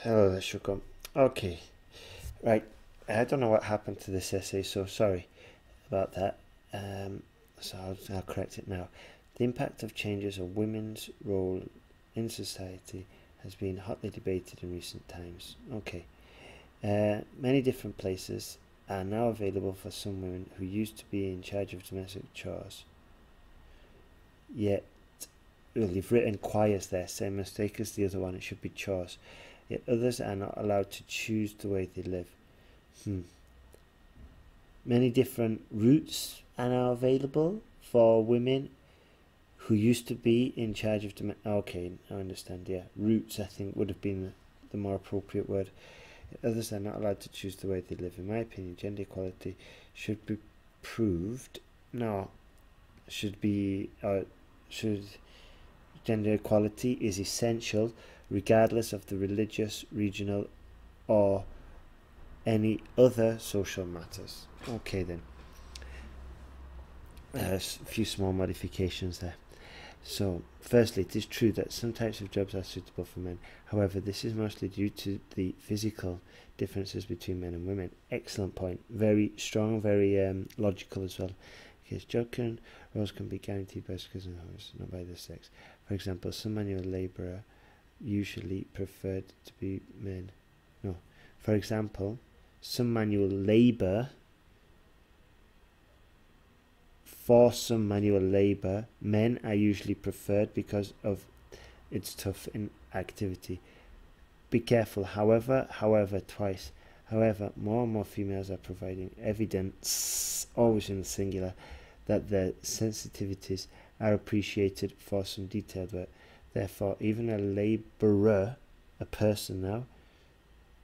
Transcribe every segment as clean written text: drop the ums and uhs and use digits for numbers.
Hello there, Sugar. Okay, right. I don't know what happened to this essay, so sorry about that. So I'll correct it now. The impact of changes on women's role in society has been hotly debated in recent times. Okay. Many different places are now available for some women who used to be in charge of domestic chores. Yet, well, you've written choirs there, same mistake as the other one, it should be chores. Yet others are not allowed to choose the way they live. Many different routes are now available for women who used to be in charge of okay, I understand. Yeah, routes I think would have been the more appropriate word. Others are not allowed to choose the way they live. In my opinion, gender equality should be proved. No, should be should gender equality is essential regardless of the religious, regional, or any other social matters. Okay then. A few small modifications there. So, firstly, it is true that some types of jobs are suitable for men. However, this is mostly due to the physical differences between men and women. Excellent point. Very strong, very logical as well. Because job roles can be guaranteed by skills and hours, not by the sex. For example, some manual labourer usually preferred to be men. No. For example, some manual labour men are usually preferred because of its tough activity. Be careful, however, twice. However, more and more females are providing evidence, always in the singular, that their sensitivities are appreciated for some detailed work. Therefore, even a labourer, a person now,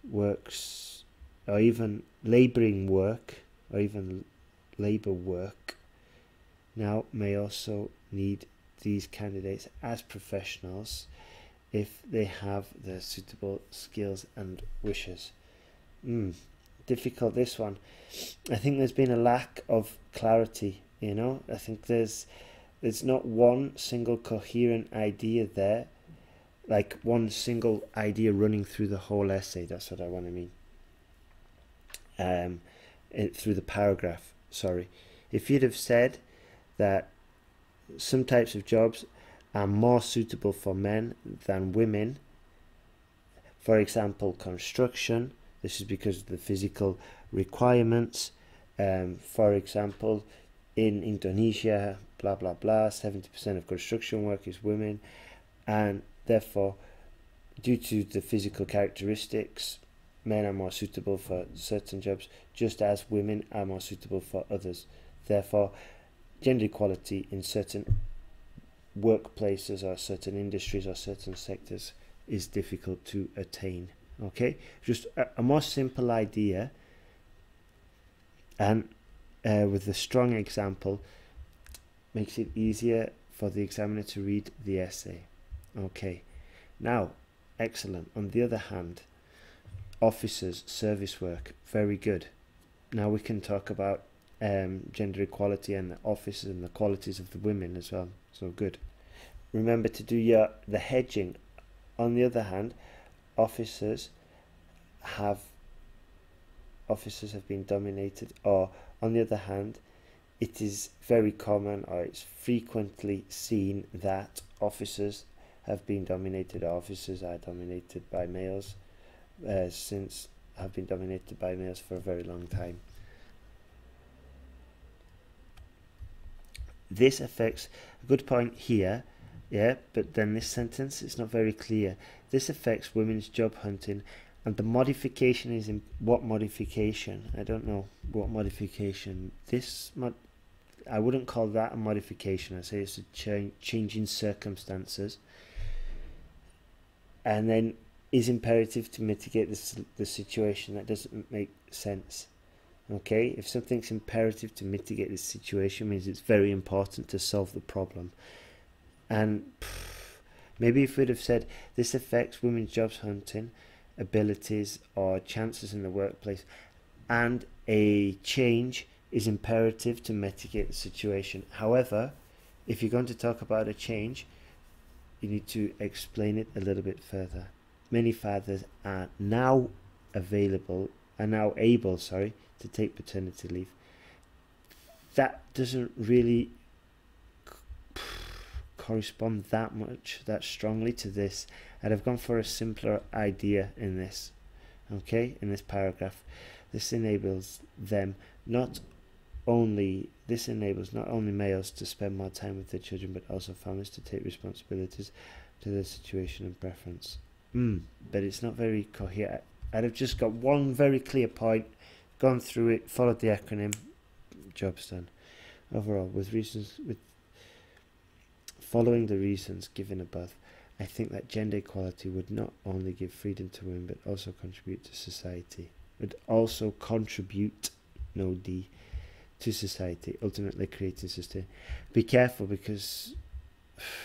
works, or even labouring work, or even labour work, now may also need these candidates as professionals if they have the suitable skills and wishes. Difficult, this one. I think there's been a lack of clarity, I think there's not one single coherent idea there, like one single idea running through the whole essay. That's what I want to mean. Through the paragraph, sorry. If you'd have said that some types of jobs are more suitable for men than women, for example, construction, this is because of the physical requirements. For example, in Indonesia, blah blah blah, 70% of construction work is women, and therefore, due to the physical characteristics, men are more suitable for certain jobs, just as women are more suitable for others. Therefore, gender equality in certain workplaces or certain industries or certain sectors is difficult to attain. Okay, just a more simple idea, and with a strong example makes it easier for the examiner to read the essay. Okay, now, excellent. On the other hand, officers, service work, very good. Now we can talk about gender equality and the officers and the qualities of the women as well. So good. Remember to do the hedging. On the other hand, officers have been dominated, or on the other hand, it is very common, or it's frequently seen, that officers have been dominated, or officers are dominated by males, have been dominated by males for a very long time. This affects, a good point here, yeah, but then this sentence is not very clear. This affects women's job hunting, and the modification is in what modification? I don't know what modification. I wouldn't call that a modification. I say it's a change in circumstances, and then is imperative to mitigate the situation. That doesn't make sense. Okay, if something's imperative to mitigate this situation, means it's very important to solve the problem. And maybe if we'd have said this affects women's jobs hunting abilities or chances in the workplace, and a change is imperative to mitigate the situation. However, if you're going to talk about a change, you need to explain it a little bit further. many fathers are now able, to take paternity leave. That doesn't really correspond that strongly to this. And I've gone for a simpler idea in this. Okay, in this paragraph, this enables not only males to spend more time with their children, but also families to take responsibilities to their situation and preference. But it's not very coherent. I've just got one very clear point, gone through it, followed the acronym, job's done. Overall, with following the reasons given above, I think that gender equality would not only give freedom to women, but also contribute to society. To society, ultimately creating sustain. Be careful, because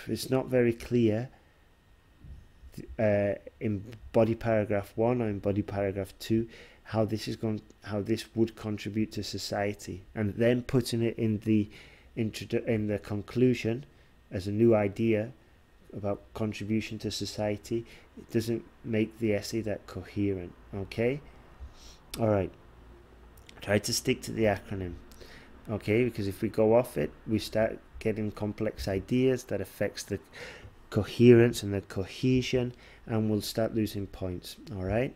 it's not very clear in body paragraph 1 or in body paragraph 2 how this would contribute to society, and then putting it in the conclusion as a new idea about contribution to society, it doesn't make the essay that coherent. Okay, all right, try to stick to the acronym. Okay, because if we go off it, we start getting complex ideas that affects the coherence and the cohesion, and we'll start losing points. All right.